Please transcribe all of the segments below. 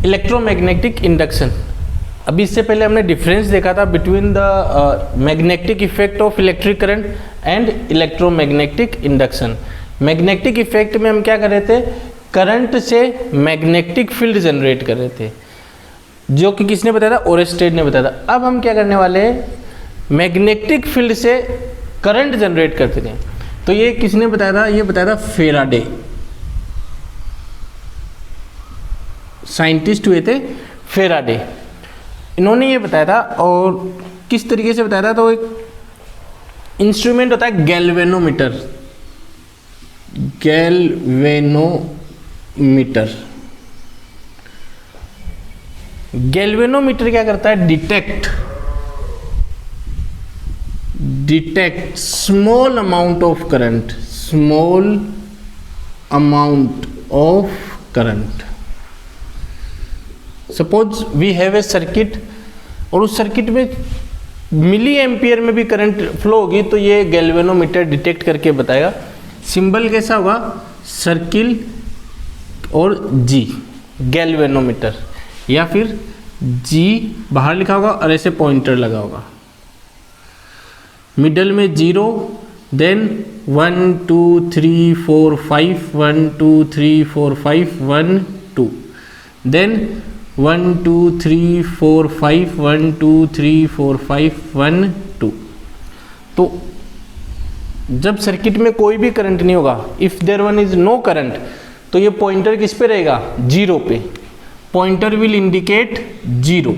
Electromagnetic induction. अभी इससे पहले हमने डिफरेंस देखा था between the magnetic effect of electric current and electromagnetic induction. Magnetic effect में हम क्या कर रहे थे, करंट से मैग्नेटिक फील्ड जनरेट कर रहे थे, जो कि किसने बताया था, ओरेस्टेड ने बताया था। अब हम क्या करने वाले हैं, मैग्नेटिक फील्ड से करंट जनरेट करते थे। तो ये किसने बताया था, ये बताया था फेराडे, साइंटिस्ट हुए थे फेराडे, इन्होंने ये बताया था। और किस तरीके से बताया था, तो एक इंस्ट्रूमेंट होता है गैल्वेनोमीटर, गैल्वेनोमीटर। गैल्वेनोमीटर क्या करता है, detect small amount of current, small amount of current. Suppose we have a circuit और उस सर्किट में मिली एम्पियर में भी करंट फ्लो होगी, तो ये गैल्वेनोमीटर डिटेक्ट करके बताएगा। सिंबल कैसा होगा, सर्किल और जी, गैल्वेनोमीटर, या फिर जी बाहर लिखा होगा और ऐसे पॉइंटर लगा होगा, मिडल में 0, देन 1 2 3 4 5, 1 2 3 4 5 1 2, देन 1 2 3 4 5, 1 2 3 4 5 1 2। तो जब सर्किट में कोई भी करंट नहीं होगा, if there one is no current, तो ये पॉइंटर किस पे रहेगा, 0 पे, पॉइंटर विल इंडिकेट 0।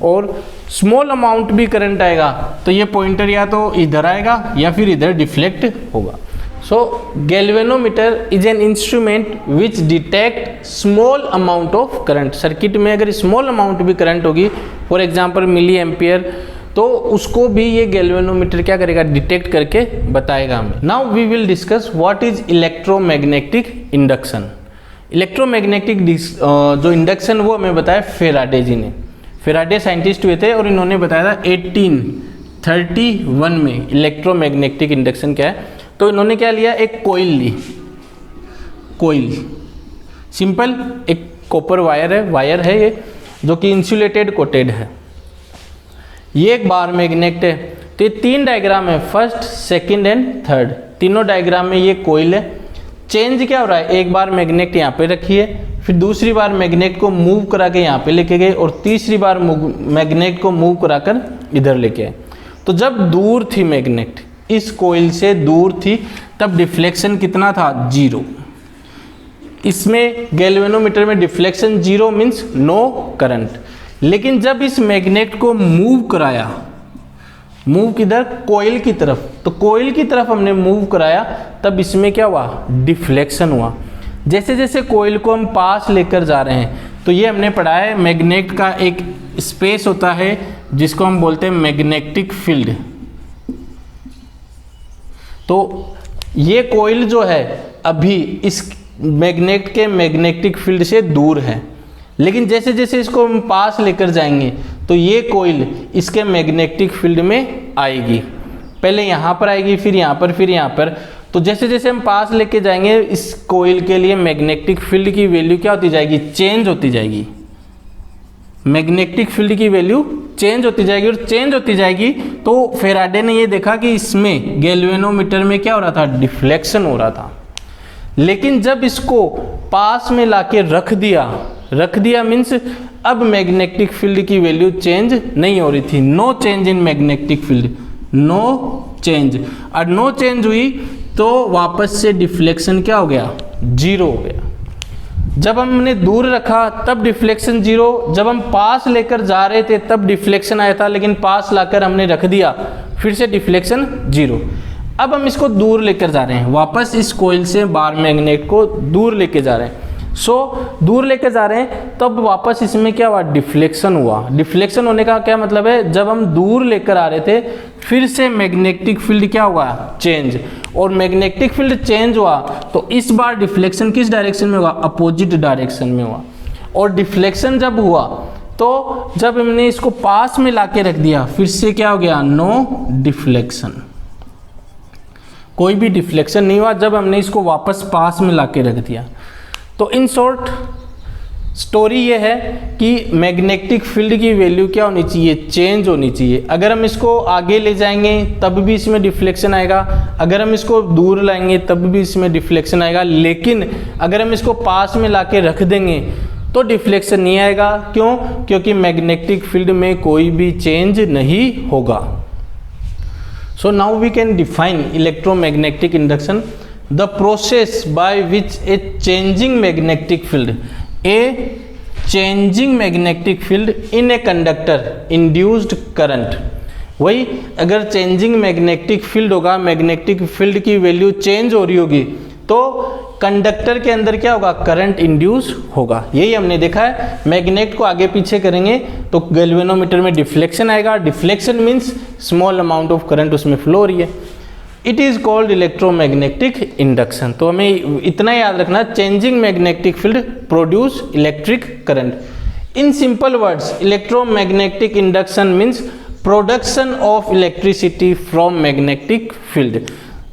और स्मॉल अमाउंट भी करंट आएगा तो ये पॉइंटर या तो इधर आएगा या फिर इधर डिफ्लेक्ट होगा। So galvanometer is an instrument which detect small amount of current. Circuit में अगर स्मॉल अमाउंट भी करंट होगी, फॉर एग्जांपल मिली एम्पियर, तो उसको भी ये गैल्वेनोमीटर क्या करेगा, डिटेक्ट करके बताएगा हमें। Now we will discuss what is electromagnetic induction. Electromagnetic जो इंडक्शन वो हमें बताया फेराडे जी ने। फेराडे साइंटिस्ट हुए थे और इन्होंने बताया था 1831 में इलेक्ट्रोमैग्नेटिक इंडक्शन क्या है। तो इन्होंने क्या लिया, एक कोइल ली, कोइल सिंपल एक कॉपर वायर है ये, जो कि इंसुलेटेड कोटेड है। ये एक बार मैग्नेट है। तो ये 3 डायग्राम है, फर्स्ट सेकंड एंड थर्ड, तीनों डायग्राम में ये कोइल है। चेंज क्या हो रहा है, एक बार मैग्नेट यहाँ पे रखी है, फिर दूसरी बार मैग्नेट को मूव करा के यहाँ पे लेके गए, और तीसरी बार मैग्नेट को मूव कराकर इधर लेके आए। तो जब दूर थी मैग्नेट, इस कोइल से दूर थी, तब डिफ्लेक्शन कितना था, 0। इसमें गैल्वेनोमीटर में डिफ्लेक्शन 0 मीन्स नो करंट। लेकिन जब इस मैग्नेट को मूव कराया, मूव किधर, कोइल की तरफ, तो कोइल की तरफ हमने मूव कराया, तब इसमें क्या हुआ, डिफ्लेक्शन हुआ। जैसे जैसे कोइल को हम पास लेकर जा रहे हैं, तो ये हमने पढ़ा है मैग्नेट का एक स्पेस होता है जिसको हम बोलते हैं मैग्नेटिक फील्ड। तो ये कोइल जो है अभी इस मैग्नेट के मैग्नेटिक फील्ड से दूर है, लेकिन जैसे जैसे इसको हम पास लेकर जाएंगे तो ये कोइल इसके मैग्नेटिक फील्ड में आएगी। पहले यहाँ पर आएगी, फिर यहाँ पर, फिर यहाँ पर। तो जैसे जैसे हम पास लेके जाएंगे, इस कोइल के लिए मैग्नेटिक फील्ड की वैल्यू क्या होती जाएगी, चेंज होती जाएगी। मैग्नेटिक फील्ड की वैल्यू चेंज होती जाएगी, और चेंज होती जाएगी। तो फेराडे ने ये देखा कि इसमें गैल्वेनोमीटर में क्या हो रहा था, डिफ्लेक्शन हो रहा था। लेकिन जब इसको पास में लाके रख दिया मीन्स अब मैग्नेटिक फील्ड की वैल्यू चेंज नहीं हो रही थी। No change in magnetic field, no change. और नो चेंज हुई तो वापस से डिफ्लेक्शन क्या हो गया, 0 हो गया। जब हमने दूर रखा तब डिफ्लेक्शन 0, जब हम पास लेकर जा रहे थे तब डिफ्लेक्शन आया था, लेकिन पास लाकर हमने रख दिया, फिर से डिफ्लेक्शन 0। अब हम इसको दूर लेकर जा रहे हैं, वापस इस कोइल से बार मैग्नेट को दूर लेके जा रहे हैं। दूर लेकर जा रहे हैं, तब वापस इसमें क्या हुआ, डिफ्लेक्शन हुआ। डिफ्लेक्शन होने का क्या मतलब है, जब हम दूर लेकर आ रहे थे, फिर से मैग्नेटिक फील्ड क्या हुआ, चेंज। और मैग्नेटिक फील्ड चेंज हुआ तो इस बार डिफ्लेक्शन किस डायरेक्शन में हुआ, अपोजिट डायरेक्शन में हुआ। और डिफ्लेक्शन जब हुआ तो जब हमने इसको पास में लाके रख दिया, फिर से क्या हो गया, नो डिफ्लेक्शन, कोई भी डिफ्लेक्शन नहीं हुआ जब हमने इसको वापस पास में लाके रख दिया। तो इन शॉर्ट स्टोरी ये है कि मैग्नेटिक फील्ड की वैल्यू क्या होनी चाहिए, चेंज होनी चाहिए। अगर हम इसको आगे ले जाएंगे तब भी इसमें डिफ्लेक्शन आएगा, अगर हम इसको दूर लाएंगे तब भी इसमें डिफ्लेक्शन आएगा, लेकिन अगर हम इसको पास में लाके रख देंगे तो डिफ्लेक्शन नहीं आएगा। क्यों? क्योंकि मैग्नेटिक फील्ड में कोई भी चेंज नहीं होगा। So now we can define electromagnetic induction, the process by which a changing magnetic field, a changing magnetic field in a conductor induced current. वही अगर चेंजिंग मैग्नेटिक फील्ड होगा, मैग्नेटिक फील्ड की value change हो रही होगी तो conductor के अंदर क्या होगा, करंट इंड्यूस होगा। यही हमने देखा है, मैग्नेट को आगे पीछे करेंगे तो गैल्वेनोमीटर में डिफ्लेक्शन आएगा। Deflection means small amount of current उसमें फ्लो हो रही है। It is called electromagnetic induction. तो हमें इतना याद रखना, changing magnetic field produce electric current. In simple words, electromagnetic induction means production of electricity from magnetic field.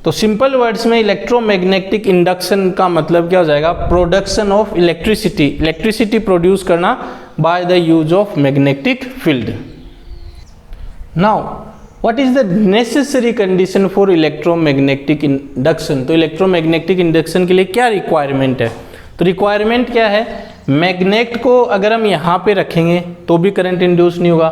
तो सिंपल वर्ड्स में इलेक्ट्रोमैग्नेटिक इंडक्शन का मतलब क्या हो जाएगा, production of electricity, electricity produce करना by the use of magnetic field. Now what is the necessary condition for electromagnetic induction. तो electromagnetic induction के लिए क्या रिक्वायरमेंट है, तो रिक्वायरमेंट क्या है, मैग्नेट को अगर हम यहाँ पे रखेंगे तो भी करंट इंड्यूस नहीं होगा,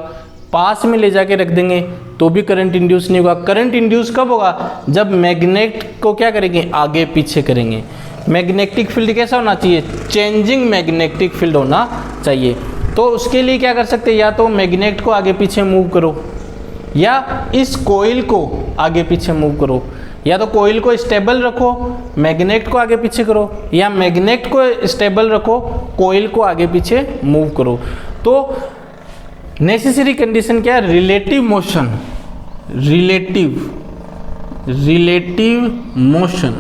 पास में ले जाके रख देंगे तो भी करंट इंड्यूस नहीं होगा। करंट इंड्यूस कब होगा, जब मैग्नेट को क्या करेंगे, आगे पीछे करेंगे। मैग्नेटिक फील्ड कैसा होना चाहिए, चेंजिंग मैग्नेटिक फील्ड होना चाहिए। तो उसके लिए क्या कर सकते हैं, या तो मैग्नेट को आगे पीछे मूव करो, या इस कोइल को आगे पीछे मूव करो, या तो कोइल को स्टेबल रखो, मैग्नेट को आगे पीछे करो, या मैग्नेट को स्टेबल रखो, कोइल को आगे पीछे मूव करो। तो नेसेसरी कंडीशन क्या है, रिलेटिव मोशन, रिलेटिव मोशन।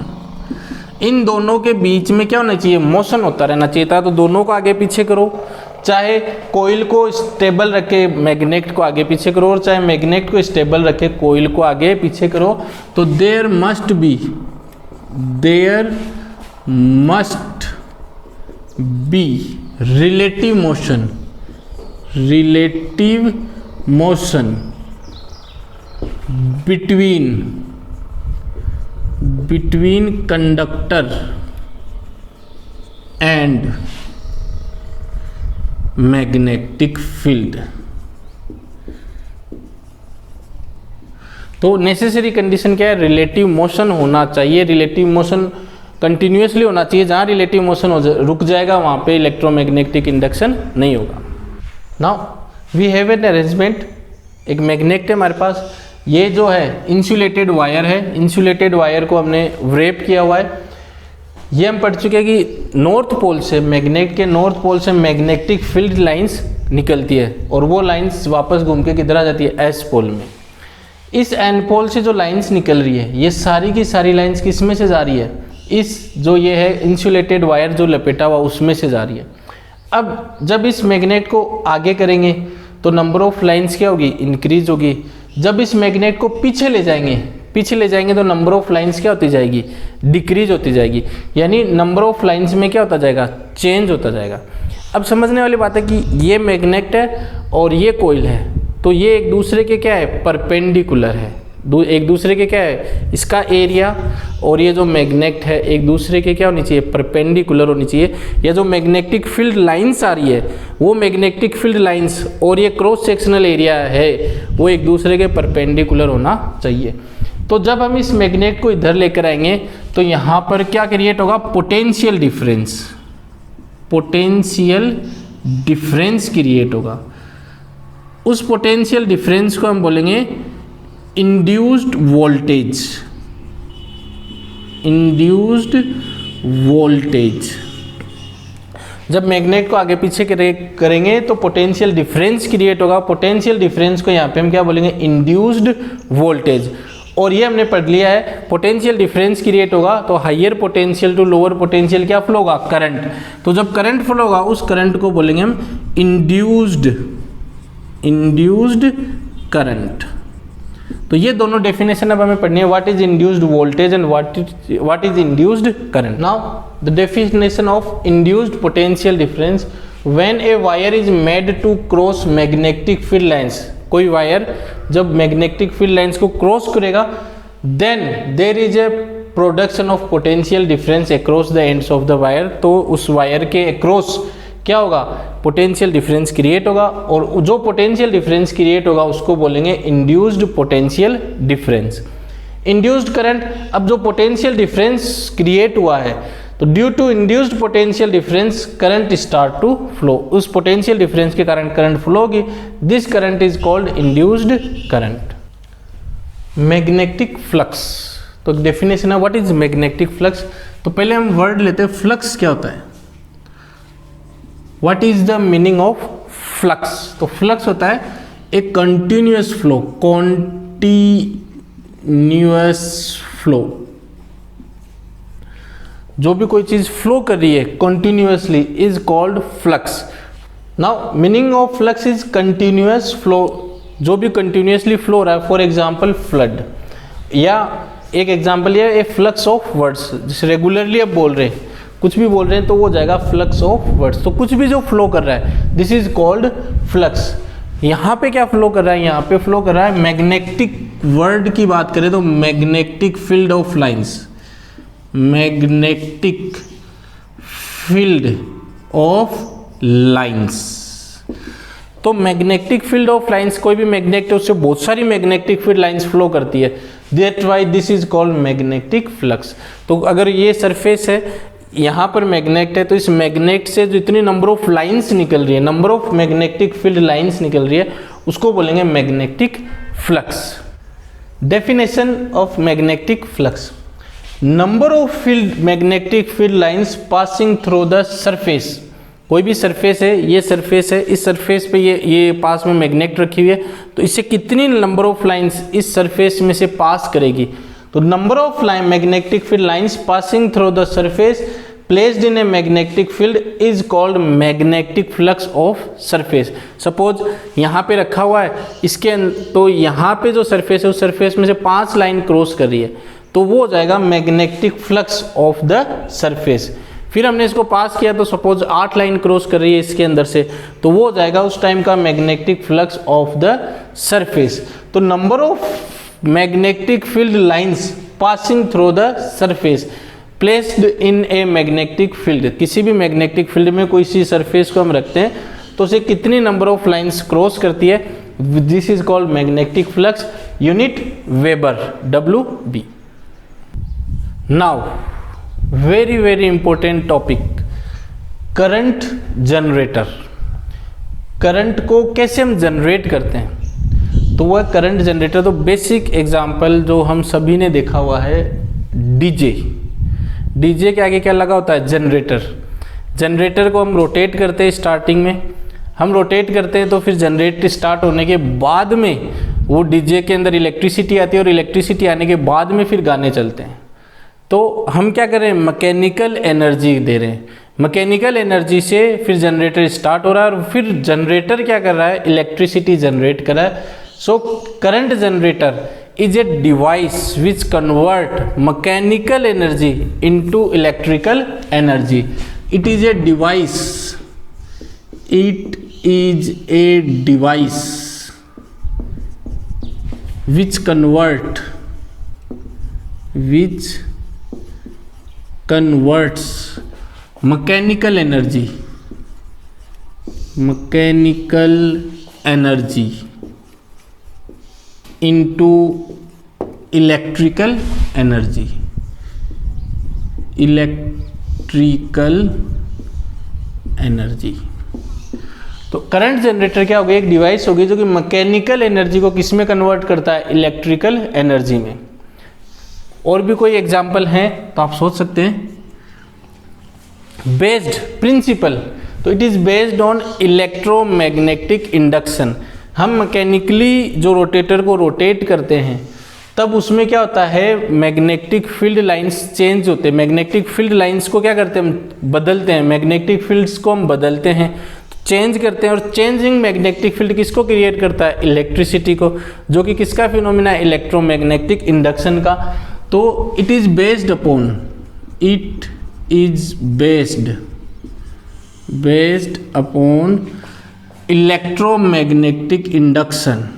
इन दोनों के बीच में क्या होना चाहिए, मोशन होता रहना चाहिए था। तो दोनों को आगे पीछे करो, चाहे कोइल को स्टेबल रखे मैग्नेट को आगे पीछे करो, और चाहे मैग्नेट को स्टेबल रखे कोइल को आगे पीछे करो। तो there must be relative motion between conductor and magnetic field। तो नेसेसरी कंडीशन क्या है, रिलेटिव मोशन होना चाहिए। रिलेटिव मोशन कंटिन्यूसली होना चाहिए। जहाँ रिलेटिव मोशन रुक जाएगा वहाँ पे इलेक्ट्रोमैग्नेटिक इंडक्शन नहीं होगा। Now we have an arrangement, एक मैग्नेट है हमारे पास, ये जो है इंसुलेटेड वायर है, इंसुलेटेड वायर को हमने व्रेप किया हुआ है। ये हम पढ़ चुके हैं कि नॉर्थ पोल से, मैग्नेट के नॉर्थ पोल से मैग्नेटिक फील्ड लाइंस निकलती है और वो लाइंस वापस घूम के किधर आ जाती है, एस पोल में। इस एन पोल से जो लाइंस निकल रही है, ये सारी की सारी लाइंस किस में से जा रही है, इस जो ये है इंसुलेटेड वायर जो लपेटा हुआ उसमें से जा रही है। अब जब इस मैग्नेट को आगे करेंगे तो नंबर ऑफ लाइंस क्या होगी, इंक्रीज होगी। जब इस मैग्नेट को पीछे ले जाएंगे तो नंबर ऑफ लाइंस क्या होती जाएगी, डिक्रीज होती जाएगी। यानी नंबर ऑफ लाइंस में क्या होता जाएगा, चेंज होता जाएगा। अब समझने वाली बात है कि ये मैग्नेट है और ये कोइल है, तो ये एक दूसरे के क्या है, परपेंडिकुलर है। एक दूसरे के क्या है, इसका एरिया और ये जो मैग्नेट है एक दूसरे के क्या होनी चाहिए, परपेंडिकुलर होनी चाहिए। या जो मैग्नेटिक फील्ड लाइंस आ रही है वो मैग्नेटिक फील्ड लाइंस और ये क्रॉस सेक्शनल एरिया है वो एक दूसरे के परपेंडिकुलर होना चाहिए। तो जब हम इस मैग्नेट को इधर लेकर आएंगे तो यहाँ पर क्या क्रिएट होगा, पोटेंशियल डिफरेंस क्रिएट होगा। उस पोटेंशियल डिफरेंस को हम बोलेंगे इंड्यूस्ड वोल्टेज। जब मैग्नेट को आगे पीछे करेंगे तो पोटेंशियल डिफरेंस क्रिएट होगा। पोटेंशियल डिफरेंस को यहाँ पे हम क्या बोलेंगे, इंड्यूस्ड वोल्टेज। और ये हमने पढ़ लिया है, पोटेंशियल डिफरेंस क्रिएट होगा तो higher potential to lower potential क्या फ्लो होगा, करंट। तो जब करंट फ्लो होगा उस करंट को बोलेंगे हम इंड्यूस्ड करंट। तो ये दोनों डेफिनेशन अब हमें पढ़नी है, what is induced voltage and what is induced current. Now the definition of induced potential difference, when a wire is made to cross magnetic field lines, कोई वायर जब मैग्नेटिक फील्ड लाइंस को cross करेगा, then there is a production of potential difference across the ends of the wire, तो उस wire के across क्या होगा, potential difference create होगा, और जो पोटेंशियल डिफरेंस क्रिएट होगा उसको बोलेंगे induced potential difference. Induced current, अब जो पोटेंशियल डिफरेंस क्रिएट हुआ है, तो due to induced potential difference current start to flow, उस पोटेंशियल डिफरेंस के कारण करंट फ्लो होगी, this current is called induced current. Magnetic flux, तो डेफिनेशन है व्हाट इज मैग्नेटिक फ्लक्स। तो पहले हम वर्ड लेते हैं फ्लक्स क्या होता है, what is the meaning of flux. तो फ्लक्स होता है एक कंटिन्यूअस फ्लो, कॉन्टिन्यूअस फ्लो, जो भी कोई चीज फ्लो कर रही है continuously is called flux. Now meaning of flux is continuous flow, जो भी कंटिन्यूअसली फ्लो हो रहा है, फॉर एग्जांपल फ्लड, या एक एग्जांपल ये ए फ्लक्स ऑफ वर्ड्स, जैसे रेगुलरली आप बोल रहे हैं, कुछ भी बोल रहे हैं तो वो जाएगा फ्लक्स ऑफ वर्ड्स, तो कुछ भी जो फ्लो कर रहा है दिस इज कॉल्ड फ्लक्स। यहाँ पे क्या फ्लो कर रहा है, यहाँ पे फ्लो कर रहा है मैग्नेटिक, वर्ड की बात करें तो magnetic field of lines, magnetic field of lines. तो मैग्नेटिक फील्ड ऑफ लाइंस, कोई भी मैग्नेट है उससे बहुत सारी मैग्नेटिक फील्ड लाइंस फ्लो करती है, that why this is called magnetic flux. तो अगर ये सरफेस है, यहाँ पर मैग्नेट है, तो इस मैग्नेट से जो इतनी नंबर ऑफ लाइंस निकल रही है, number of magnetic field lines निकल रही है, उसको बोलेंगे magnetic flux. Definition of magnetic flux, number of field magnetic field lines passing through the surface. कोई भी सरफेस है, ये सरफेस है, इस सरफेस पे ये पास में मैग्नेट रखी हुई है, तो इससे कितनी नंबर ऑफ लाइंस इस सरफेस में से पास करेगी, तो number of line magnetic field lines passing through the surface placed in a magnetic field is called magnetic flux of surface. Suppose यहाँ पे रखा हुआ है, इसके तो यहाँ पे जो सरफेस है उस सरफेस में से 5 लाइन क्रॉस कर रही है, तो वो हो जाएगा magnetic flux of the surface. फिर हमने इसको पास किया तो सपोज 8 लाइन क्रॉस कर रही है इसके अंदर से, तो वो हो जाएगा उस टाइम का magnetic flux of the surface. तो number of magnetic field lines passing through the surface placed in a magnetic field, किसी भी मैग्नेटिक फील्ड में कोई सी सरफेस को हम रखते हैं तो उसे कितनी नंबर ऑफ लाइंस क्रॉस करती है, this is called magnetic flux, unit weber, WB। Now very very important topic, current generator. Current को कैसे हम जनरेट करते हैं, तो वह करंट जनरेटर, तो बेसिक एग्जांपल जो हम सभी ने देखा हुआ है, डीजे। डीजे के आगे क्या लगा होता है, जनरेटर। जनरेटर को हम रोटेट करते हैं, स्टार्टिंग में हम रोटेट करते हैं, तो फिर जनरेट स्टार्ट होने के बाद में वो डीजे के अंदर इलेक्ट्रिसिटी आती है, और इलेक्ट्रिसिटी आने के बाद में फिर गाने चलते हैं। तो हम क्या कर रहे हैं, मैकेनिकल एनर्जी दे रहे हैं, मैकेनिकल एनर्जी से फिर जनरेटर स्टार्ट हो रहा है, और फिर जनरेटर क्या कर रहा है, इलेक्ट्रिसिटी जनरेट कर रहा है। So current generator is a device which convert mechanical energy into electrical energy. It is a device, it is a device which converts mechanical energy into electrical energy, तो current generator क्या होगी, एक device होगी जो कि mechanical energy को किस में कन्वर्ट करता है, इलेक्ट्रिकल एनर्जी में। और भी कोई एग्जाम्पल हैं तो आप सोच सकते हैं। बेस्ड प्रिंसिपल, तो it is based on electromagnetic induction. हम मैकेनिकली जो रोटेटर को रोटेट करते हैं तब उसमें क्या होता है, मैग्नेटिक फील्ड लाइंस चेंज होते हैं। मैग्नेटिक फील्ड लाइंस को क्या करते हैं, हम बदलते हैं, मैग्नेटिक फील्ड्स को हम बदलते हैं, चेंज करते हैं। और चेंजिंग मैग्नेटिक फील्ड किसको क्रिएट करता है, इलेक्ट्रिसिटी को, जो कि किसका फिनोमिना है, इलेक्ट्रोमैग्नेटिक इंडक्शन का। तो it is based upon based upon electromagnetic induction,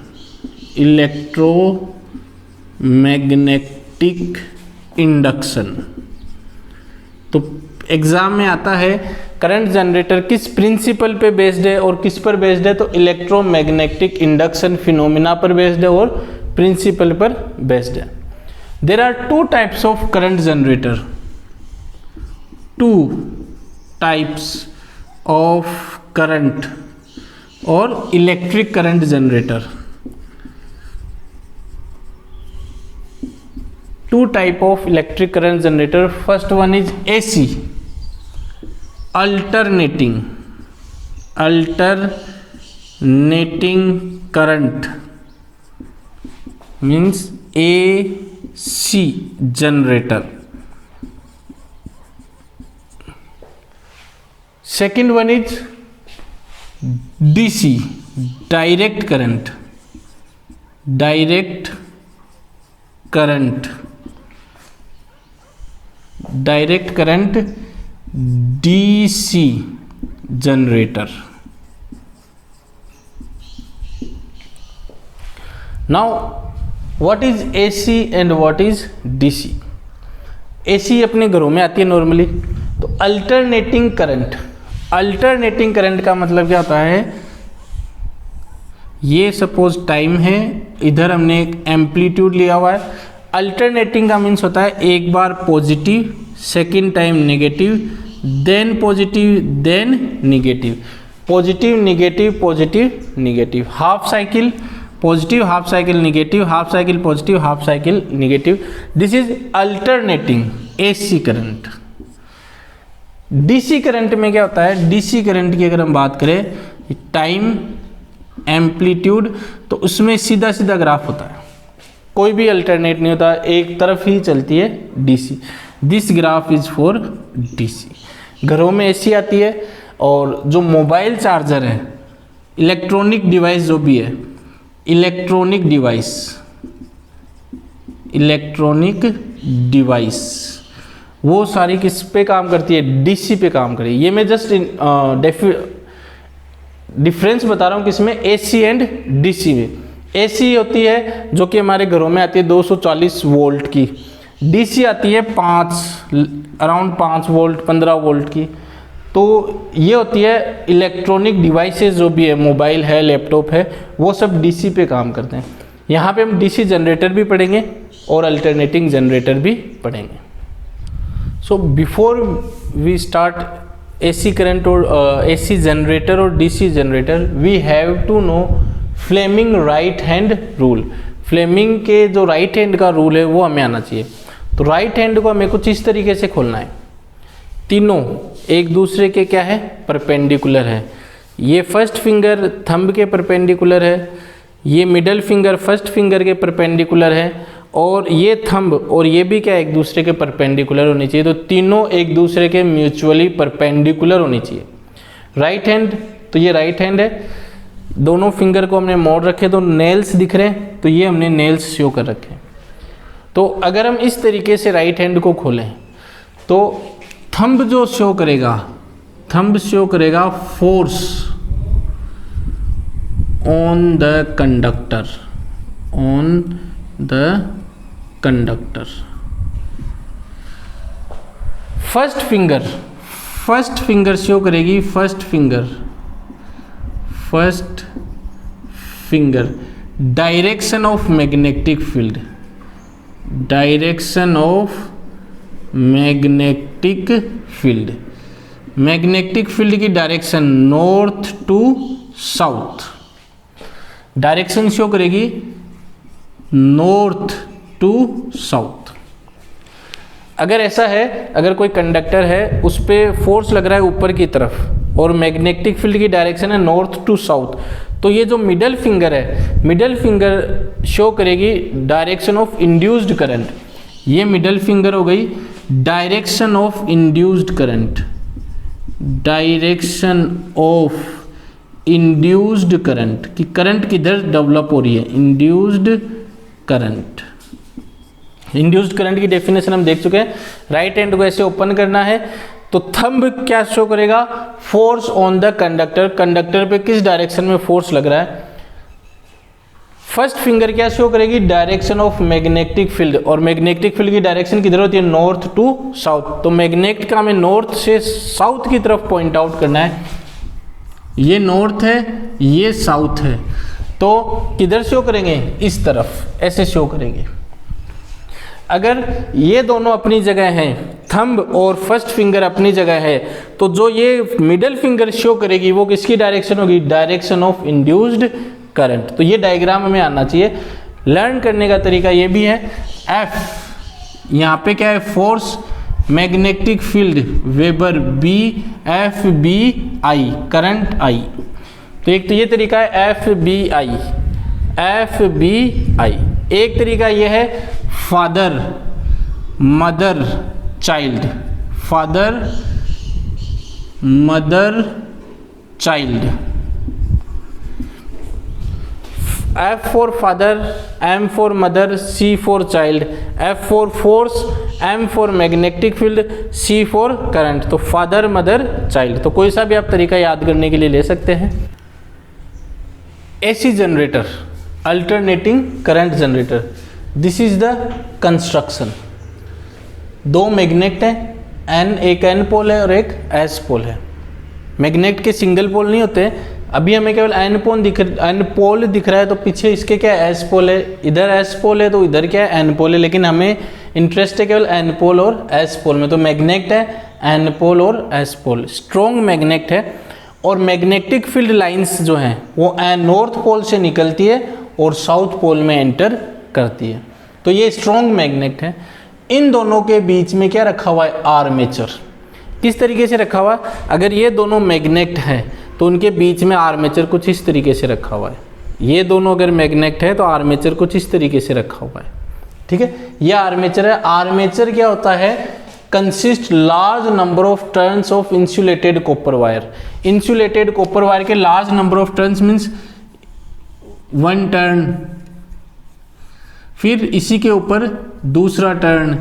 electromagnetic induction. तो एग्जाम में आता है करंट जनरेटर किस प्रिंसिपल पे बेस्ड है और किस पर बेस्ड है, तो इलेक्ट्रोमैग्नेटिक इंडक्शन फिनोमिना पर बेस्ड है और प्रिंसिपल पर बेस्ड है। There are two types of current generator, two types of current और electric current generator. Two type of electric current generator. First one is AC, alternating current means AC generator. Second one is DC, direct current DC generator. Now what is AC and what is DC? AC अपने घरों में आती है normally. तो alternating current का मतलब क्या होता है, ये सपोज टाइम है, इधर हमने एक एम्पलीट्यूड लिया हुआ है। अल्टरनेटिंग का मीन्स होता है एक बार positive, second time negative, then positive, then negative, positive negative, positive negative, half cycle positive, half cycle negative, half cycle positive, half cycle negative. This is alternating AC current. DC current में क्या होता है, DC current की अगर हम बात करें, time, amplitude, तो उसमें सीधा सीधा ग्राफ होता है, कोई भी अल्टरनेट नहीं होता, एक तरफ ही चलती है DC। This graph is for DC। घरों में AC आती है, और जो मोबाइल चार्जर है, इलेक्ट्रॉनिक डिवाइस जो भी है, इलेक्ट्रॉनिक डिवाइस वो सारी किस पे काम करती है, DC पे काम करेगी। ये मैं जस्ट डिफरेंस बता रहा हूँ किसमें, AC एंड DC में। AC होती है जो कि हमारे घरों में आती है 240 वोल्ट की, DC आती है अराउंड 5 वोल्ट 15 वोल्ट की। तो ये होती है इलेक्ट्रॉनिक डिवाइसेस जो भी है, मोबाइल है, लैपटॉप है, वो सब DC पे काम करते हैं। यहाँ पे हम DC जनरेटर भी पढ़ेंगे और अल्टरनेटिंग जनरेटर भी पढ़ेंगे। So before we start AC current और AC जनरेटर और DC generator, we have to know Fleming right hand rule. Fleming के जो राइट हैंड का रूल है वो हमें आना चाहिए। तो राइट हैंड को हमें कुछ इस तरीके से खोलना है, तीनों एक दूसरे के क्या है, परपेंडिकुलर है। ये फर्स्ट फिंगर थंब के परपेंडिकुलर है, ये मिडल फिंगर फर्स्ट फिंगर के परपेंडिकुलर है, और ये थंब और ये भी क्या एक दूसरे के परपेंडिकुलर होनी चाहिए। तो तीनों एक दूसरे के म्यूचुअली परपेंडिकुलर होनी चाहिए। राइट हैंड, तो ये राइट हैंड है, दोनों फिंगर को हमने मोड़ रखे तो नेल्स दिख रहे हैं, तो ये हमने नेल्स शो कर रखे हैं। तो अगर हम इस तरीके से राइट हैंड को खोलें तो थंब जो शो करेगा, थंब शो करेगा force on the conductor, on the conductor. First finger show करेगी, first finger direction of magnetic field, direction of magnetic field, magnetic field की direction north to south, direction show करेगी north to south. अगर ऐसा है, अगर कोई conductor है उस पर फोर्स लग रहा है ऊपर की तरफ और मैग्नेटिक फील्ड की डायरेक्शन है नॉर्थ टू साउथ, तो ये जो मिडल फिंगर है, मिडल फिंगर शो करेगी डायरेक्शन ऑफ इंड्यूस्ड करंट। ये मिडल फिंगर हो गई direction of induced current, direction of induced current, कि करंट किधर डेवलप हो रही है, इंड्यूस्ड करंट। इंड्यूस्ड करंट की डेफिनेशन हम देख चुके हैं। राइट हैंड को ऐसे ओपन करना है तो थंब क्या शो करेगा, force on the conductor, conductor पे किस डायरेक्शन में फोर्स लग रहा है। फर्स्ट फिंगर क्या शो करेगी, डायरेक्शन ऑफ मैग्नेटिक फील्ड, और मैग्नेटिक फील्ड की डायरेक्शन किधर होती है, नॉर्थ टू साउथ। तो मैग्नेट का हमें नॉर्थ से साउथ की तरफ पॉइंट आउट करना है, ये नॉर्थ है ये साउथ है, तो किधर शो करेंगे, इस तरफ ऐसे शो करेंगे। अगर ये दोनों अपनी जगह हैं, थंब और फर्स्ट फिंगर अपनी जगह है, तो जो ये मिडल फिंगर शो करेगी वो किसकी डायरेक्शन होगी, डायरेक्शन ऑफ इंड्यूस्ड करंट। तो ये डायग्राम हमें आना चाहिए। लर्न करने का तरीका ये भी है, एफ यहाँ पे क्या है, force, magnetic field weber B, F B I, current I. तो एक तो ये तरीका है F B I, F B I. एक तरीका ये है father mother child, father mother child. F for father, M for mother, C for child, F for force, M for magnetic field, C for current। तो father mother child, तो कोई सा भी आप तरीका याद करने के लिए ले सकते हैं। AC generator, alternating current generator, this is the construction. दो मैग्नेट है, N एक N पोल है और एक S पोल है। मैग्नेट के सिंगल पोल नहीं होते, अभी हमें केवल N पोल दिख रहा है, तो पीछे इसके क्या है, S पोल है, इधर S पोल है तो इधर क्या है, N पोल है, लेकिन हमें इंटरेस्ट है केवल N पोल और S पोल में। तो मैग्नेट है N पोल और S पोल, स्ट्रॉन्ग मैग्नेट है। और मैग्नेटिक फील्ड लाइंस जो हैं वो नॉर्थ पोल से निकलती है और साउथ पोल में एंटर करती है, तो ये स्ट्रॉन्ग मैग्नेट है। इन दोनों के बीच में क्या रखा हुआ है, आर्मेचर। किस तरीके से रखा हुआ है, अगर ये दोनों मैग्नेट हैं तो उनके बीच में आर्मेचर कुछ इस तरीके से रखा हुआ है। ये दोनों अगर मैग्नेट है तो आर्मेचर कुछ इस तरीके से रखा हुआ है, ठीक है, ये आर्मेचर है। आर्मेचर क्या होता है, consist large number of turns of insulated copper wire. Insulated copper wire के large number of turns means 1 turn, फिर इसी के ऊपर दूसरा टर्न,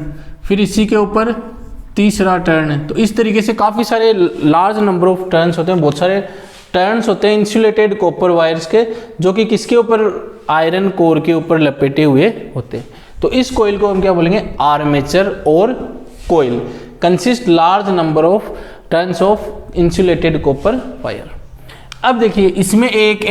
फिर इसी के ऊपर तीसरा टर्न। तो इस तरीके से काफ़ी सारे लार्ज नंबर ऑफ टर्न्स होते हैं, बहुत सारे टर्न्स होते हैं इंसुलेटेड कॉपर वायर्स के, जो कि किसके ऊपर, आयरन कोर के ऊपर लपेटे हुए होते हैं। तो इस कोयल को हम क्या बोलेंगे, आर्मेचर और coil. Consist large number of turns of insulated copper wire. अब देखिए इसमें एक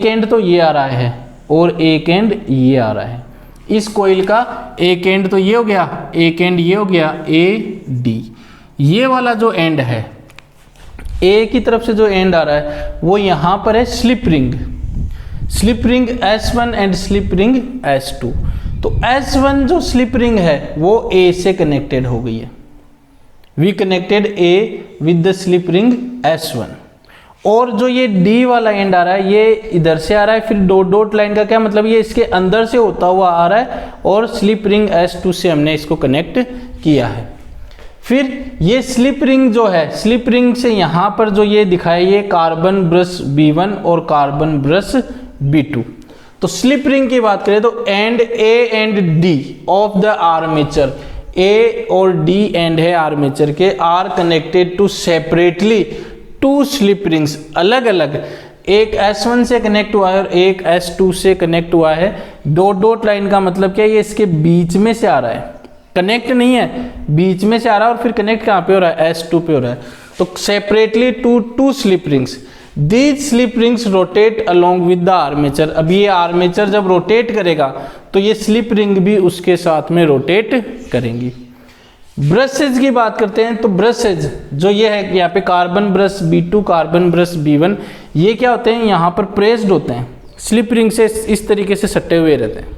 एंड तो ये आ रहा है और एक एंड ये आ रहा है। इस कोयल का एक एंड तो ये हो गया, एक एंड ये हो गया, ए डी। ये वाला जो एंड है, ए की तरफ से जो एंड आ रहा है वो यहाँ पर है slip ring, slip ring S1 and slip ring S2। तो S1 जो स्लिप रिंग है वो A से कनेक्टेड हो गई है। We connected A with the slip ring S1। और जो ये D वाला एंड आ रहा है ये इधर से आ रहा है, फिर डॉट डॉट लाइन का क्या मतलब, ये इसके अंदर से होता हुआ आ रहा है और स्लिप रिंग S2 से हमने इसको कनेक्ट किया है। फिर ये स्लिप रिंग जो है, स्लिप रिंग से यहाँ पर जो ये दिखाया, ये कार्बन ब्रश B1 और कार्बन ब्रश B2। तो स्लिप रिंग की बात करें तो end A end D of the armature, A और D एंड है आर्मेचर के, are connected to separately to slip rings, अलग अलग, एक S1 से कनेक्ट हुआ है और एक S2 से कनेक्ट हुआ है। डॉट डॉट लाइन का मतलब क्या है, ये इसके बीच में से आ रहा है, कनेक्ट नहीं है, बीच में से आ रहा है और फिर कनेक्ट कहाँ पे हो रहा है, S2 पे हो रहा है। तो separately to slip rings, these slip rings rotate along with the armature. अब ये आर्मेचर जब रोटेट करेगा तो ये स्लिप रिंग भी उसके साथ में रोटेट करेंगी। ब्रशेज की बात करते हैं तो ब्रशेज जो ये है, यहाँ पे carbon brush B2, carbon brush B1, ये क्या होते हैं, यहाँ पर प्रेस्ड होते हैं, स्लिप रिंग से इस तरीके से सटे हुए रहते हैं,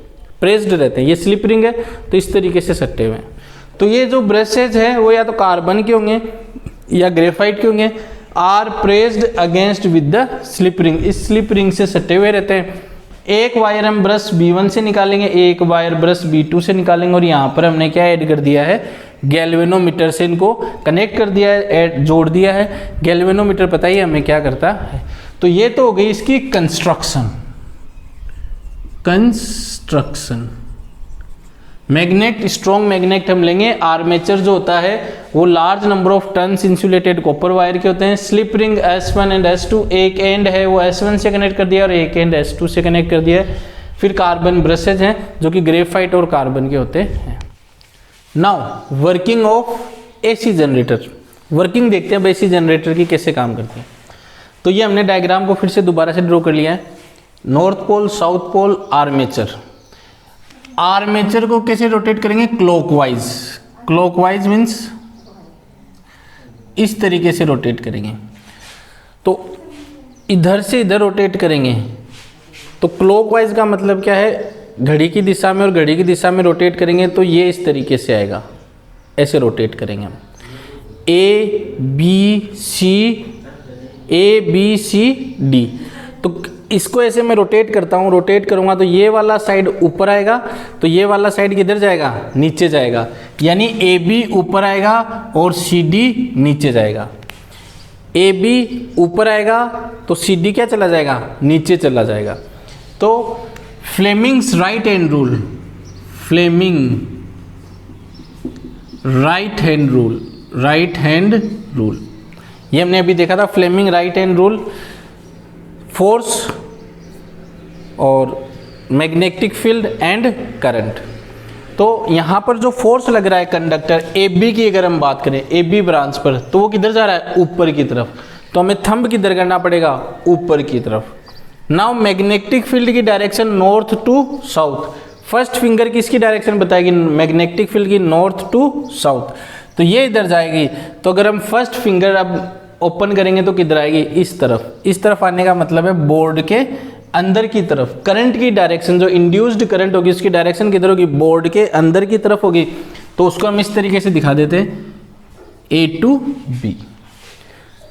प्रेस्ड रहते हैं। ये स्लिप रिंग है तो इस तरीके से सटे हुए हैं। तो ये जो ब्रशेज है वो या तो कार्बन के होंगे या ग्रेफाइट के होंगे, are pressed against with the slip ring, इस स्लिप रिंग से सटे हुए रहते हैं। एक वायर हम ब्रश B1 से निकालेंगे, एक वायर ब्रश B2 से निकालेंगे, और यहाँ पर हमने क्या ऐड कर दिया है, गैल्वेनोमीटर से इनको कनेक्ट कर दिया है, जोड़ दिया है। गैल्वेनोमीटर पता ही हमें क्या करता है। तो ये तो हो गई इसकी कंस्ट्रक्शन। मैग्नेट, स्ट्रॉन्ग मैग्नेट हम लेंगे। आर्मेचर जो होता है वो large number of turns insulated copper wire के होते हैं। Slip ring S1 and S2, एक एंड है वो S1 से कनेक्ट कर दिया और एक एंड S2 से कनेक्ट कर दिया है। फिर कार्बन ब्रशेज हैं जो कि ग्रेफाइट और कार्बन के होते हैं। Now working of AC generator, working देखते हैं AC जनरेटर की कैसे काम करती है। तो ये हमने डायग्राम को फिर से दोबारा से ड्रॉ कर लिया है। North pole, south pole, armature. Armature को कैसे रोटेट करेंगे? क्लॉकवाइज। क्लॉकवाइज मीन्स इस तरीके से रोटेट करेंगे। तो इधर से इधर रोटेट करेंगे। तो क्लॉकवाइज का मतलब क्या है? घड़ी की दिशा में और घड़ी की दिशा में रोटेट करेंगे तो ये इस तरीके से आएगा, ऐसे रोटेट करेंगे हम। A B C D। तो इसको ऐसे मैं रोटेट करता हूँ, रोटेट करूँगा तो ये वाला साइड ऊपर आएगा, तो ये वाला साइड किधर जाएगा? नीचे जाएगा। यानी AB ऊपर आएगा और CD नीचे जाएगा। AB ऊपर आएगा तो CD क्या चला जाएगा? नीचे चला जाएगा। तो Fleming's right hand rule, Fleming right hand rule, right hand rule, ये हमने अभी देखा था। Fleming right hand rule, force और मैग्नेटिक फील्ड एंड करंट। तो यहाँ पर जो फोर्स लग रहा है कंडक्टर AB की अगर हम बात करें, AB ब्रांच पर, तो वो किधर जा रहा है? ऊपर की तरफ। तो हमें थंब किधर करना पड़ेगा? ऊपर की तरफ। नाउ मैग्नेटिक फील्ड की direction north to south. First finger किसकी डायरेक्शन बताएगी? मैग्नेटिक फील्ड की नॉर्थ टू साउथ। तो ये इधर जाएगी। तो अगर हम फर्स्ट फिंगर अब ओपन करेंगे तो किधर आएगी? इस तरफ। इस तरफ आने का मतलब है बोर्ड के अंदर की तरफ। करंट की डायरेक्शन, जो इंड्यूस्ड करंट होगी उसकी डायरेक्शन किधर होगी? बोर्ड के अंदर की तरफ होगी। तो उसको हम इस तरीके से दिखा देते हैं, A to B।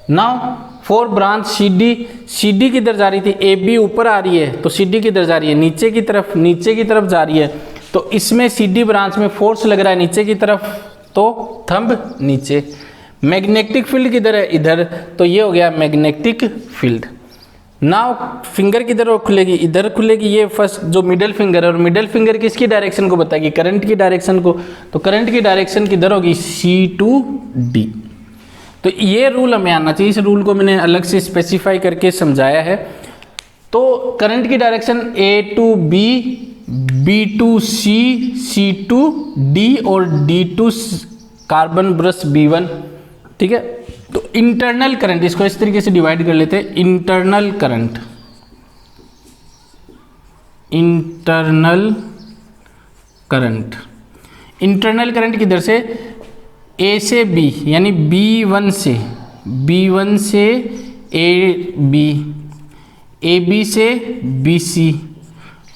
Now four branch CD किधर जा रही थी? AB ऊपर आ रही है तो CD किधर जा रही है? नीचे की तरफ, नीचे की तरफ जा रही है। तो इसमें CD ब्रांच में फोर्स लग रहा है नीचे की तरफ, तो थंब नीचे। मैग्नेटिक फील्ड किधर है? इधर। तो ये हो गया मैग्नेटिक फील्ड। नाउ फिंगर किधर खुलेगी? इधर खुलेगी। ये फर्स्ट जो मिडिल फिंगर है, और मिडिल फिंगर किसकी डायरेक्शन को बताएगी? करंट की डायरेक्शन को। तो करंट की डायरेक्शन किधर होगी? C to D। तो ये रूल हमें आना चाहिए। इस रूल को मैंने अलग से स्पेसिफाई करके समझाया है। तो करंट की direction A to B, B to C, C to D और D to carbon brush B1। ठीक है। तो इंटरनल करंट, इसको इस तरीके से डिवाइड कर लेते हैं। Internal current, internal current, internal current किधर से? A से B, यानी B1 से AB, AB से BC,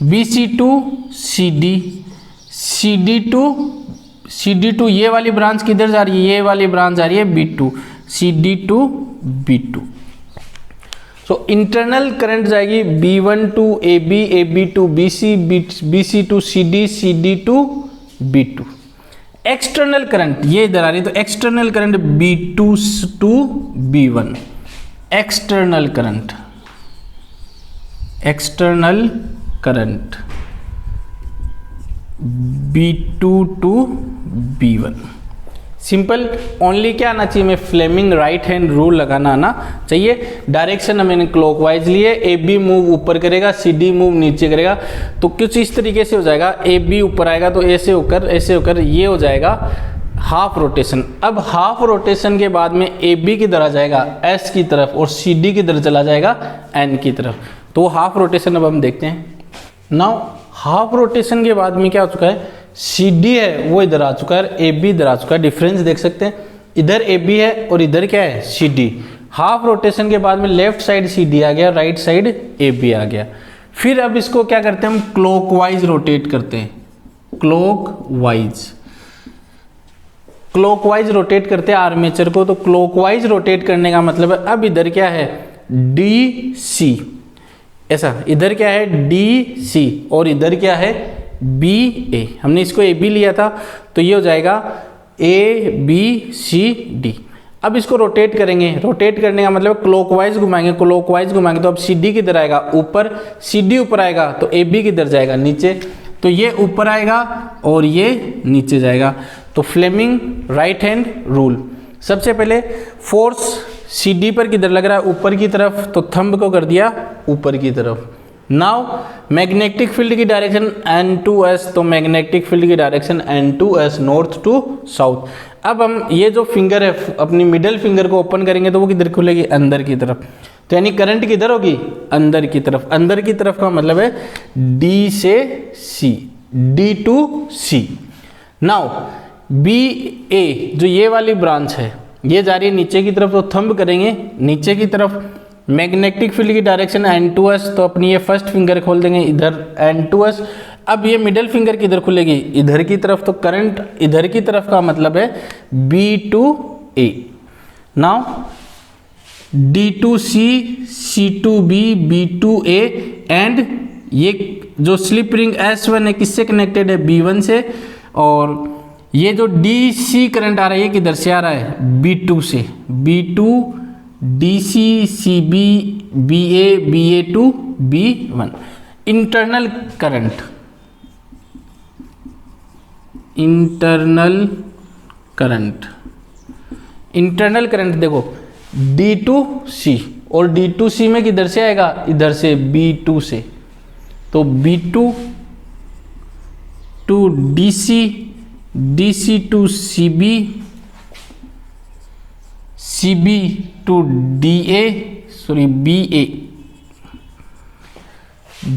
BC to CD, CD to ये वाली ब्रांच किधर जा रही है? ये वाली ब्रांच जा रही है B2, CD to B2। So internal current जाएगी B1 to AB, AB to BC, BC to CD, CD to B2। External current ये इधर आ रही है, तो external current B2 to B1। External current, external current B2 to B1। Simple. Only क्या आना चाहिए? मैं फ्लेमिंग राइट हैंड रूल लगाना आना चाहिए। डायरेक्शन हमने क्लॉकवाइज लिए। AB मूव ऊपर करेगा, CD मूव नीचे करेगा। तो कुछ इस तरीके से हो जाएगा। AB ऊपर आएगा तो ऐसे होकर ये हो जाएगा हाफ रोटेशन। अब हाफ रोटेशन के बाद में AB किधर आ जाएगा? S की तरफ, और CD किधर चला जाएगा? N की तरफ। तो हाफ रोटेशन अब हम देखते हैं। नाउ हाफ रोटेशन के बाद में क्या हो चुका है? CD है वो इधर आ चुका है, AB इधर आ चुका है। डिफरेंस देख सकते हैं, इधर AB है और इधर क्या है? CD। हाफ रोटेशन के बाद में लेफ्ट साइड CD आ गया, राइट साइड AB आ गया। फिर अब इसको क्या करते हैं? हम क्लॉकवाइज रोटेट करते हैं। क्लॉकवाइज रोटेट करते हैं आर्मेचर को। तो क्लॉकवाइज रोटेट करने का मतलब है, अब इधर क्या है? DC, ऐसा। इधर क्या है? DC, और इधर क्या है? BA। हमने इसको AB लिया था तो ये हो जाएगा ABCD। अब इसको रोटेट करेंगे। रोटेट करने का मतलब क्लॉकवाइज घुमाएंगे, क्लॉकवाइज घुमाएंगे तो अब CD किधर आएगा? ऊपर। CD ऊपर आएगा तो AB किधर जाएगा? नीचे। तो ये ऊपर आएगा और ये नीचे जाएगा। तो फ्लेमिंग राइट हैंड रूल, सबसे पहले फोर्स CD पर किधर लग रहा है, ऊपर की तरफ, तो थंब को कर दिया ऊपर की तरफ। नाउ मैग्नेटिक फील्ड की डायरेक्शन N2S, तो मैग्नेटिक फील्ड की direction N2S north to south. अब हम ये जो फिंगर है अपनी मिडिल फिंगर को ओपन करेंगे तो वो किधर खुलेगी, अंदर की तरफ। तो यानी करंट किधर होगी, अंदर की तरफ। अंदर की तरफ का मतलब है D से C, D to C। Now BA जो ये वाली ब्रांच है ये जा रही है नीचे की तरफ, तो थंब करेंगे नीचे की तरफ। मैग्नेटिक फील्ड की डायरेक्शन N2S, तो अपनी ये फर्स्ट फिंगर खोल देंगे इधर N2S। अब ये मिडिल फिंगर किधर खुलेगी, इधर की तरफ, तो करंट इधर की तरफ का मतलब है B to A। Now D to C, C to B, B to A, and ये जो स्लिप रिंग S1 है किससे कनेक्टेड है, B1 से। और ये जो DC करंट आ रहा है ये किधर से आ रहा है, B2 से, B2 DC, CB, BA, BA to B1। Internal current, internal current, internal current देखो D टू C, और D टू C में किधर से आएगा, इधर से B2 से। तो B2 to DC, DC to CB, CB to DA, sorry BA,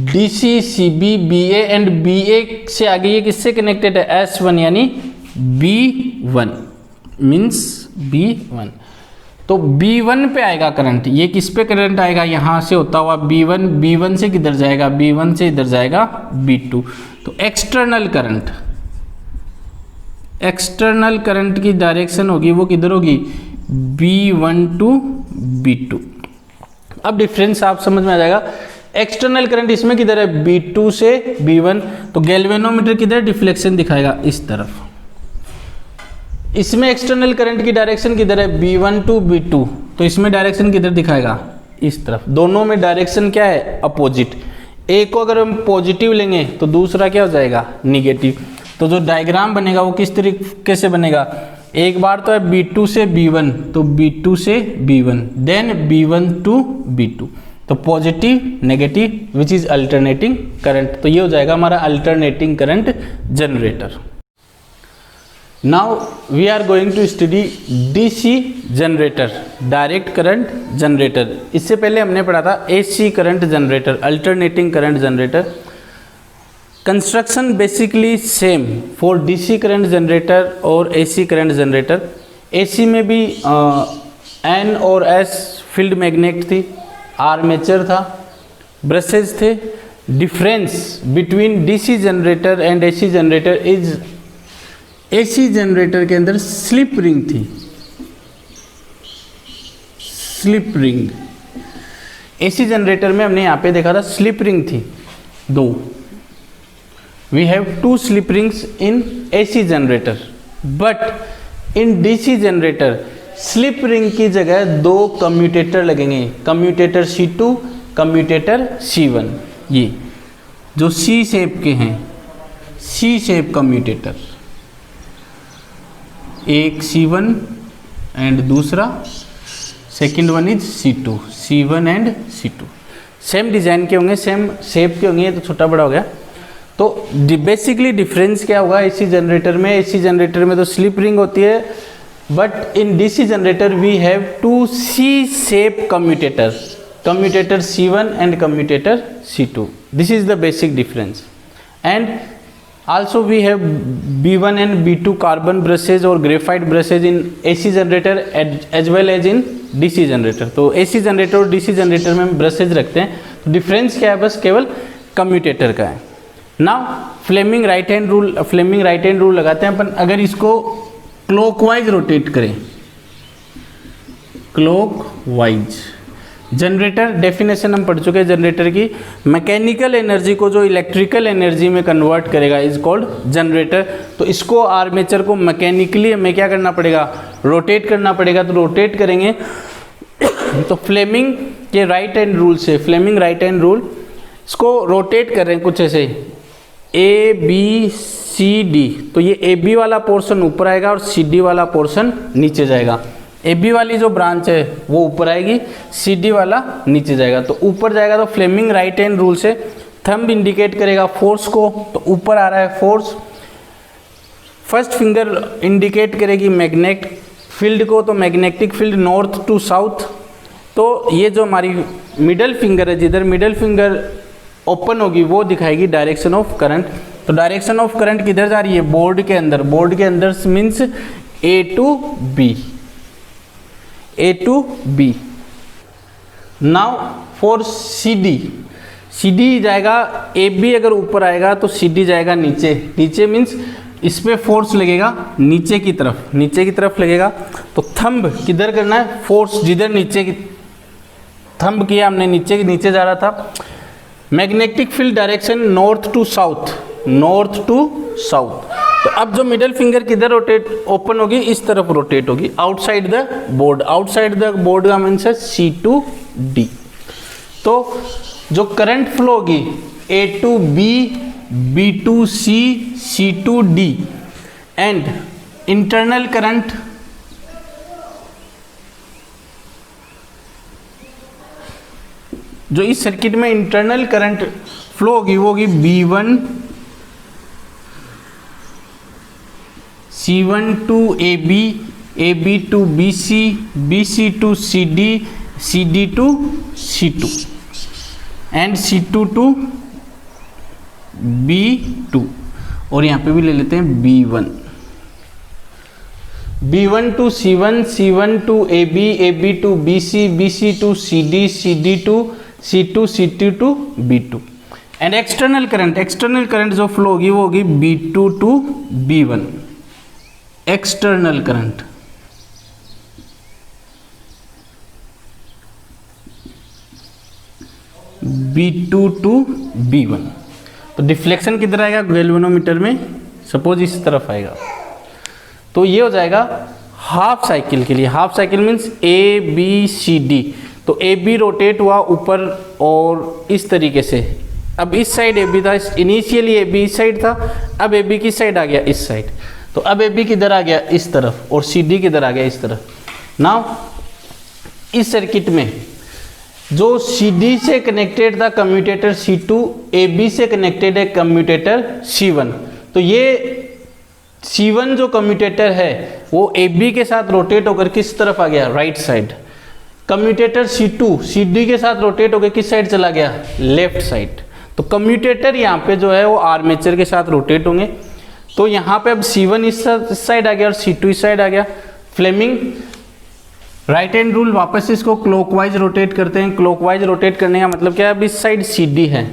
DC, CB, BA and BA से आगे ये किससे कनेक्टेड है, S1 यानी B1 मीन्स B1। तो B1 पे आएगा करंट, ये किस पे करंट आएगा, यहाँ से होता हुआ B1, B1 से किधर जाएगा, B1 से इधर जाएगा B2। तो एक्सटर्नल करंट, एक्सटर्नल करंट की डायरेक्शन होगी वो किधर होगी, B1 टू B2। अब डिफरेंस आप समझ में आ जाएगा। एक्सटर्नल करंट इसमें किधर है, B2 से B1। तो गैल्वेनोमीटर किधर डिफ्लेक्शन दिखाएगा, इस तरफ। इसमें एक्सटर्नल करंट की डायरेक्शन किधर है, B1 टू B2। तो इसमें डायरेक्शन किधर दिखाएगा, इस तरफ। दोनों में डायरेक्शन क्या है, अपोजिट। एक को अगर हम पॉजिटिव लेंगे तो दूसरा क्या हो जाएगा, निगेटिव। तो जो डायग्राम बनेगा वो किस तरीके से बनेगा, एक बार तो है B2 से B1, तो B2 से B1, then B1 to B2। तो positive negative which is alternating current. तो ये हो जाएगा हमारा alternating current generator. Now we are going to study DC generator, direct current generator. इससे पहले हमने पढ़ा था AC current generator, alternating current generator. Construction basically same for DC current generator और AC करंट जनरेटर। AC में भी N और S field magnet थी, आर्मेचर था, ब्रशेज थे। Difference between DC generator and AC generator is, AC generator के अंदर slip ring थी, स्लिप रिंग। AC जनरेटर में हमने यहाँ पे देखा था स्लिप रिंग थी दो। We have two slip rings in AC generator, but in DC generator slip ring की जगह दो कम्यूटेटर लगेंगे, कम्यूटेटर C2, कम्यूटेटर C1। ये जो C शेप के हैं, C शेप कम्यूटेटर, एक C1 एंड दूसरा second one is C2, C1 and C2। Same design के होंगे, सेम शेप के होंगे, ये तो छोटा बड़ा हो गया। तो बेसिकली डिफरेंस क्या होगा AC जनरेटर में, AC जनरेटर में तो स्लिप रिंग होती है, but in DC generator we have two C shape commutator, commutator C1 and commutator C2। This is the basic difference. And also we have B1 and B2 carbon brushes और graphite brushes in AC generator as well as in DC generator. तो AC generator और DC generator में हम brushes रखते हैं। तो difference क्या है, बस केवल कम्यूटेटर का है। Now Fleming right hand rule, Fleming right hand rule लगाते हैं अपन। अगर इसको क्लॉकवाइज रोटेट करें, क्लॉकवाइज, जनरेटर डेफिनेशन हम पढ़ चुके हैं जनरेटर की, मैकेनिकल एनर्जी को जो इलेक्ट्रिकल एनर्जी में कन्वर्ट करेगा इज कॉल्ड जनरेटर। तो इसको आर्मेचर को मैकेनिकली हमें क्या करना पड़ेगा, रोटेट करना पड़ेगा। तो रोटेट करेंगे तो फ्लेमिंग के राइट हैंड रूल से, फ्लेमिंग राइट हैंड रूल, इसको रोटेट कर रहे हैं कुछ ऐसे, ए बी सी डी, तो ये ए बी वाला पोर्शन ऊपर आएगा और सी डी वाला पोर्शन नीचे जाएगा। ए बी वाली जो ब्रांच है वो ऊपर आएगी, सी डी वाला नीचे जाएगा। तो ऊपर जाएगा तो फ्लेमिंग राइट हैंड रूल से थंब इंडिकेट करेगा फोर्स को, तो ऊपर आ रहा है फोर्स। फर्स्ट फिंगर इंडिकेट करेगी मैग्नेट फील्ड को, तो magnetic field north to south. तो ये जो हमारी मिडल फिंगर है, जिधर मिडल फिंगर ओपन होगी वो दिखाएगी डायरेक्शन ऑफ करंट। तो डायरेक्शन ऑफ करंट किधर जा रही है, बोर्ड के अंदर। बोर्ड के अंदर means A to B, A to B. Now for C D, C D जाएगा, ए बी अगर ऊपर आएगा तो सी डी जाएगा नीचे। नीचे मीन्स इस पर फोर्स लगेगा नीचे की तरफ, नीचे की तरफ लगेगा। तो थंब किधर करना है, फोर्स जिधर नीचे की थंब किया हमने, नीचे नीचे जा रहा था। Magnetic field direction north to south, north to south. तो अब जो मिडल फिंगर किधर रोटेट ओपन होगी, इस तरफ रोटेट होगी, outside the board. Outside the board का मीन्स है सी टू डी। तो जो करंट फ्लो होगी A to B, B to C, C to D and internal current जो इस सर्किट में इंटरनल करंट फ्लो होगी वो होगी B1 C1 to AB, AB to BC, BC to CD, CD to C2 and C2 to B2। और यहाँ पे भी ले लेते हैं B1, B1 to C1, C1 to AB, AB to BC, BC to CD, CD to C2, C2 to B2 and external current, external current जो flow होगी वो होगी B2 to B1। External current B2 to B1। तो deflection किधर आएगा galvanometer में, suppose इस तरफ आएगा। तो ये हो जाएगा हाफ साइकिल के लिए। Half cycle means A B C D. तो ए बी रोटेट हुआ ऊपर और इस तरीके से। अब इस साइड ए बी था, इनिशियली ए बी इस साइड था, अब ए बी किस साइड आ गया, इस साइड। तो अब ए बी किधर आ गया, इस तरफ, और सी डी किधर आ गया, इस तरफ। नाउ इस सर्किट में जो सी डी से कनेक्टेड था कम्यूटेटर C2, ए बी से कनेक्टेड है कम्यूटेटर C1। तो ये C1 जो कम्यूटेटर है वो ए बी के साथ रोटेट होकर किस तरफ आ गया, right side. Commutator C2 CD के साथ रोटेट होकर किस साइड चला गया, लेफ्ट साइड। तो कम्यूटेटर यहाँ पे जो है वो आर्मेचर के साथ रोटेट होंगे। तो यहाँ पे अब C1 इस साइड आ गया और C2 इस साइड आ गया। फ्लेमिंग राइट हैंड रूल, वापस इसको क्लॉकवाइज रोटेट करते हैं। क्लॉकवाइज रोटेट करने का मतलब क्या है, अब इस साइड CD है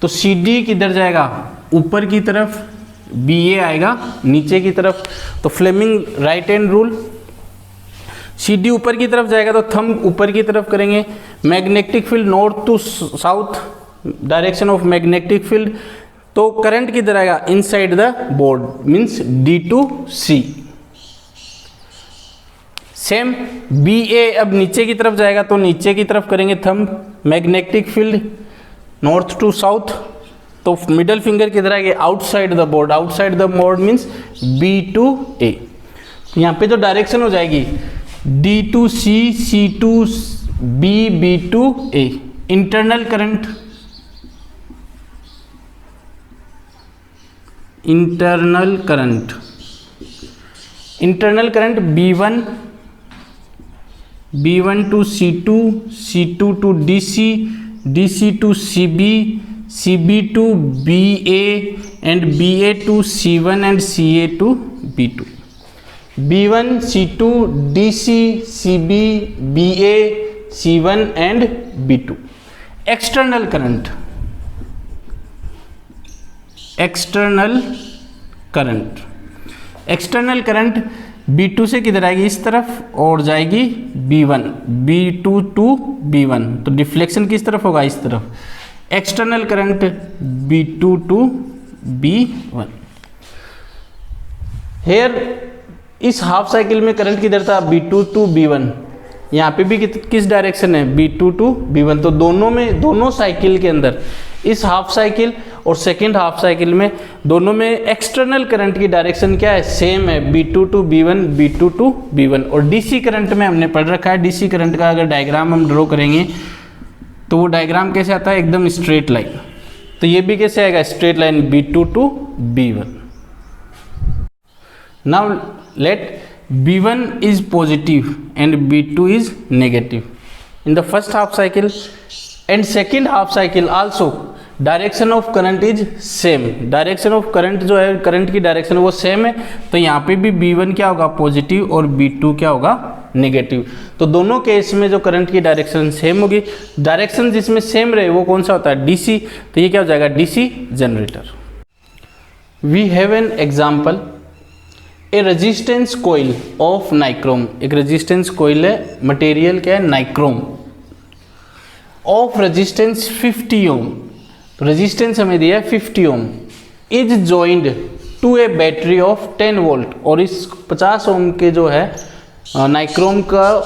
तो CD किधर जाएगा, ऊपर की तरफ, BA आएगा नीचे की तरफ। तो Fleming right hand rule, CD ऊपर की तरफ जाएगा तो थंब ऊपर की तरफ करेंगे। Magnetic field north to south, direction of magnetic field. तो करंट किधर आएगा, inside the board means D to C। Same BA अब नीचे की तरफ जाएगा तो नीचे की तरफ करेंगे thumb. Magnetic field north to south, तो मिडल फिंगर किधर आएगी, outside the board. Outside the board means B to A। यहाँ पे जो डायरेक्शन हो जाएगी D to C, C to B, B to A। Internal current, internal current, internal current B1, B1 to C2, C2 to DC, DC to CB, CB to BA and BA to C1 and CA to B2। B1, C2, DC, CB, BA, C1 and B2। External current, external current, external current B2 से किधर आएगी, इस तरफ, और जाएगी B1, B2 to B1। तो deflection किस तरफ होगा, इस तरफ। External current B2 to B1। Here इस हाफ साइकिल में करंट किधर था, B2 टू B1। यहाँ पे भी किस डायरेक्शन है, B2 टू B1। तो दोनों में, दोनों साइकिल के अंदर, इस हाफ साइकिल और सेकेंड हाफ साइकिल में दोनों में एक्सटर्नल करंट की डायरेक्शन क्या है, सेम है, B2 to B1, B2 to B1। और डीसी करंट में हमने पढ़ रखा है, डीसी करंट का अगर डायग्राम हम ड्रॉ करेंगे तो वो डायग्राम कैसे आता है, एकदम स्ट्रेट लाइन। तो ये भी कैसे आएगा, straight line B2 to B1। Now let B1 is positive and B2 is negative in the first half cycle and second half cycle also direction of current is same। direction of current जो है, current की direction वो same है, तो यहाँ पे भी B1 क्या होगा, पॉजिटिव, और B2 क्या होगा, नेगेटिव। तो दोनों केस में जो करंट की डायरेक्शन सेम होगी। डायरेक्शन जिसमें सेम रहे वो कौन सा होता है, डीसी। तो ये क्या हो जाएगा, DC generator. We have an example, a resistance coil of nichrome. एक रेजिस्टेंस कोइल है, मटेरियल क्या है, नाइक्रोम, ऑफ रेजिस्टेंस 50 ओम। तो रेजिस्टेंस हमें दिया है 50 ohm, is joined to a battery of 10 volt. और इस 50 ओम के जो है नाइक्रोम का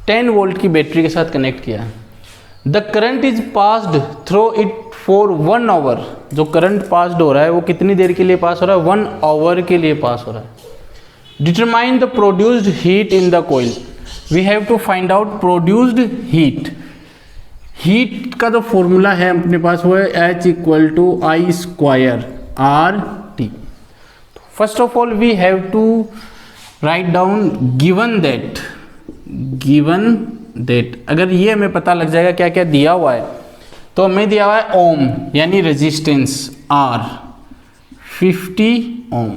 10 वोल्ट की बैटरी के साथ कनेक्ट किया है। The current is passed through it for 1 hour. जो करंट पास्ड हो रहा है वो कितनी देर के लिए पास हो रहा है, 1 आवर के लिए पास हो रहा है। Determine the produced heat in the coil. We have to find out produced heat. Heat का जो फॉर्मूला है अपने पास वो है H equal to I square RT। First of all we have to write down given that. अगर ये हमें पता लग जाएगा क्या क्या दिया हुआ है, तो हमें दिया हुआ है ओम यानी resistance R 50 ohm,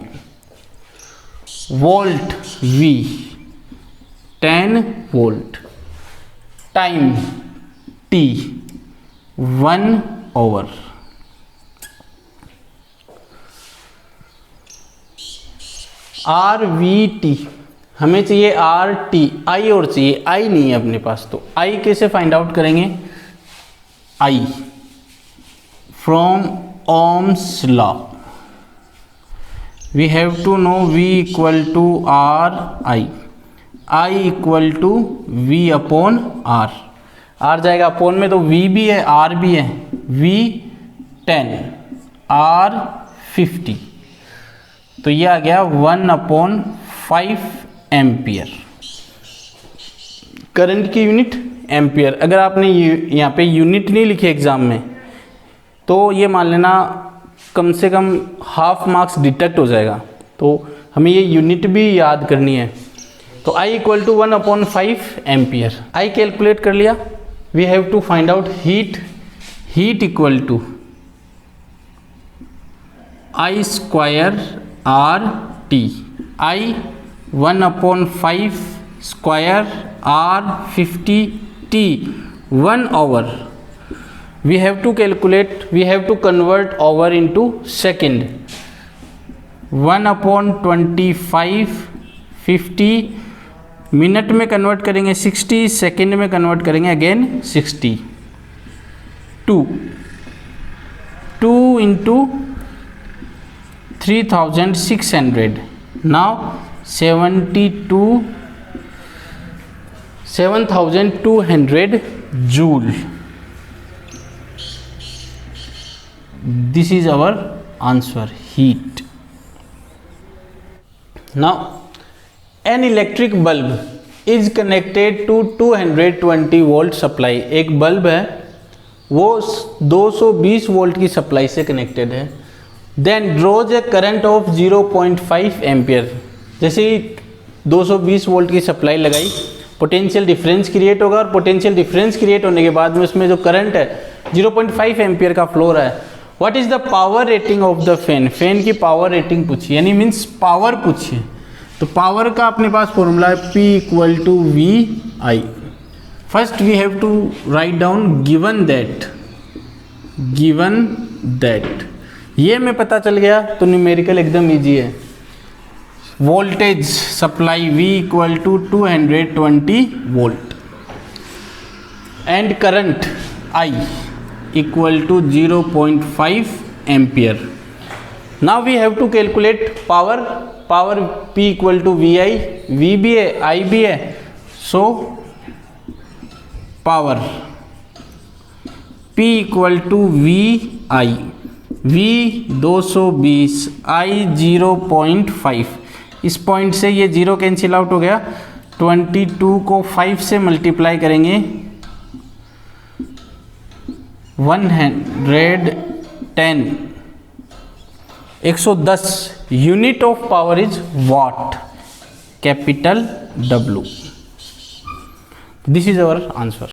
volt V 10 volt, time T 1 hour. RVT हमें चाहिए, RT I और चाहिए, I नहीं है अपने पास, तो I कैसे फाइंड आउट करेंगे, I from Ohm's law we have to know V equal to RI, I equal to V upon R। R जाएगा अपॉन में, तो V भी है R भी है, V 10 R 50, तो ये आ गया 1/5 एम्पियर। करंट की यूनिट एम्पियर। अगर आपने यहाँ पे यूनिट नहीं लिखे एग्जाम में तो ये मान लेना कम से कम हाफ मार्क्स डिडक्ट हो जाएगा, तो हमें ये यूनिट भी याद करनी है। तो I equal to 1/5 ampere. I calculate कर लिया। We have to find out heat equal to I square RT। I 1/5 square R 50T 1 hour. We have to calculate, we have to convert hour into second। 1/25 50 minute में convert करेंगे 60, second में convert करेंगे again 60। 2 into 3600, now 7200 joule। This is our answer, heat। Now an electric bulb is connected to 220 volt supply। एक bulb है वो 220 volt की supply से connected है। Then draws a current of 0.5 ampere. जैसे ही 220 वोल्ट की सप्लाई लगाई, पोटेंशियल डिफरेंस क्रिएट होगा, और पोटेंशियल डिफरेंस क्रिएट होने के बाद में उसमें जो करंट है 0.5 एम्पियर का फ्लो रहा है। What is the power rating of the fan. Fan की पावर रेटिंग पूछिए, यानी मीन्स पावर पूछिए। तो पावर का अपने पास फॉर्मूला है P equal to VI। First we have to write down given that. ये हमें पता चल गया तो न्यूमेरिकल एकदम इजी है। Voltage supply V equal to 220 volt and current I equal to 0.5 ampere. Now we have to calculate power. Power P equal to VI, V भी है I भी है, so power P equal to VI। V 220 I 0.5, इस point से ये 0 cancel out हो गया। 22 को 5 से मल्टीप्लाई करेंगे 110 unit of power is what, capital W। This is our answer.